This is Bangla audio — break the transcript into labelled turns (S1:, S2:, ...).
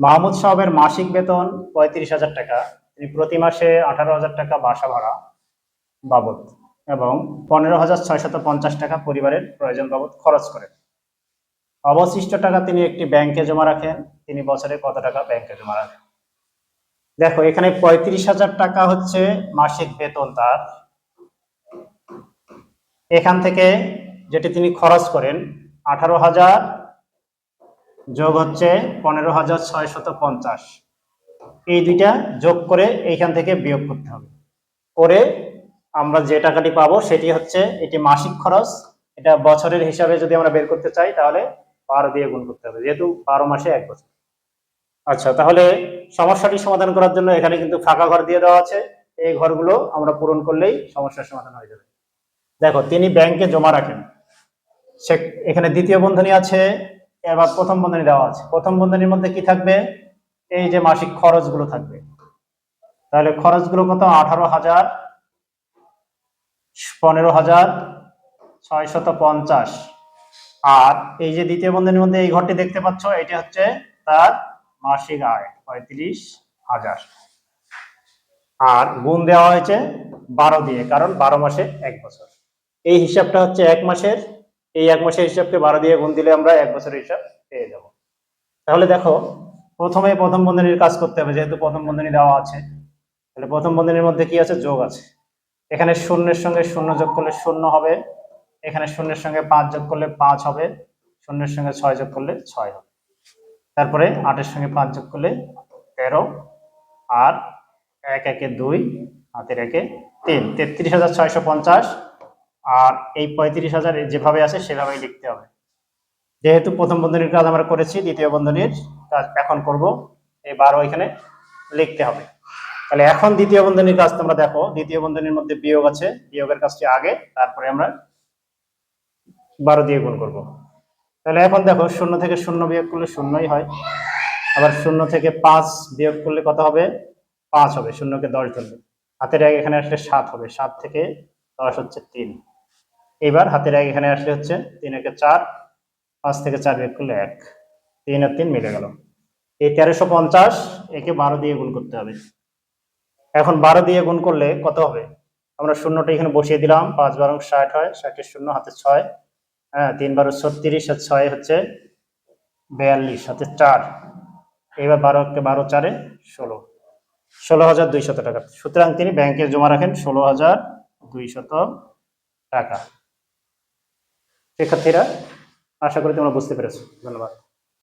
S1: মাহমুদ সাহেবের মাসিক বেতন ৩৫,০০০ টাকা। তিনি প্রতি মাসে ১৮,০০০ টাকা বাসা ভাড়া বাবদ এবং ১৫,৬৫০ টাকা পরিবারের প্রয়োজন বাবদ খরচ করেন। অবশিষ্ট টাকা তিনি একটি ব্যাংকে জমা রাখেন। তিনি বছরে কত টাকা ব্যাংকে জমা রাখেন? দেখো, এখানে ৩৫,০০০ টাকা হচ্ছে মাসিক বেতন তার। এখান থেকে যেটি তিনি খরচ করেন ১৮,০০০ যোগ হচ্ছে ১৫,৬৫০, এই দুইটা যোগ করে এইখান থেকে বিয়োগ করতে হবে। করে আমরা যে টাকাটি পাবো সেটি হচ্ছে এটি মাসিক খরচ। এটা বছরের হিসাবে যদি আমরা বের করতে চাই তাহলে 12 দিয়ে গুণ করতে হবে, যেহেতু 12 মাসে 1 বছর। আচ্ছা, তাহলে সমস্যাটি সমাধান করার জন্য এখানে কিন্তু ফাঁকা ঘর দিয়ে দেওয়া আছে। এই ঘরগুলো আমরা পূরণ করলেই সমস্যার সমাধান হয়ে যাবে। দেখো, তিনি ব্যাংকে জমা রাখেন, সে এখানে দ্বিতীয় বন্ধনী আছে, এবার প্রথম বন্ধনী দেওয়া আছে। প্রথম বন্ধনীর মধ্যে কি থাকবে? এই যে মাসিক খরচগুলো থাকবে। তাহলে খরচগুলো কত? 18,000, 15,650। আর এই যে দ্বিতীয় বন্ধনীর মধ্যে এই ঘরটি দেখতে পাচ্ছ, এটা হচ্ছে তার মাসিক আয় 35,000। আর গুণ দেওয়া হয়েছে 12 দিয়ে, কারণ 12 মাসে 1 বছর। এই হিসাবটা হচ্ছে 1 মাসের। এই 1 মাসের হিসাবকে 12 দিয়ে গুণ দিলে আমরা 1 বছরের হিসাব পেয়ে যাব। তাহলে দেখো, প্রথমে প্রথম বন্ধনীর কাজ করতে হবে, যেহেতু প্রথম বন্ধনী দেওয়া আছে। তাহলে প্রথম বন্ধনীর মধ্যে কি আছে? যোগ আছে। এখানে শূন্যের সঙ্গে শূন্য যোগ করলে 0 হবে, এখানে শূন্যের সঙ্গে 5 যোগ করলে 5 হবে, শূন্যের সঙ্গে 6 যোগ করলে 6 হবে। তারপরে 8 এর সঙ্গে 5 যোগ করলে 13, আর 1 একে 2, হাতের একে 3, 33,650। আর এই 35,000 যেভাবে আছে সেভাবেই লিখতে হবে। যেহেতু প্রথম বন্ধনীর কাজ আমরা করেছি, দ্বিতীয় বন্ধনীর কাজ এখন করব। এই 12 এখানে লিখতে হবে। তাহলে এখন দ্বিতীয় বন্ধনীর কাজ তোমরা দেখো, দ্বিতীয় বন্ধনীর মধ্যে বিয়োগ আছে, বিয়োগের কাজটি আগে, তারপরে আমরা 12 দিয়ে গুণ করব। তাহলে এখন দেখো, 0 থেকে 0 বিয়োগ করলে 0ই হয়। আবার 0 থেকে 5 বিয়োগ করলে কত হবে? 5 হবে। 0কে 10 ধরলে হাতের এক এখানে আসলে 7 হবে। 7 থেকে 10 হচ্ছে 3। এবার হাতের এক এখানে আসলে হচ্ছে 3 একে 4, 5 থেকে 4 বিয়োগ করলে 1, 3 আর 3 মিলে গেল। এই 1350 একে 12 দিয়ে গুণ করতে হবে। এখন 12 দিয়ে গুণ করলে কত হবে? আমরা শূন্যটা এখানে বসিয়ে দিলাম। 5 12 60 হয়, 60 শূন্য হাতে 6, হ্যাঁ, 3 12 36, আর 6 হচ্ছে 42, হাতে 4। এবার 12 কে 12 4 16, 16,200 টাকা। সুতরাং তিনি ব্যাংকে জমা রাখেন 16,200 টাকা। শিক্ষার্থীরা, আশা করি তোমরা বুঝতে পেরেছো। ধন্যবাদ।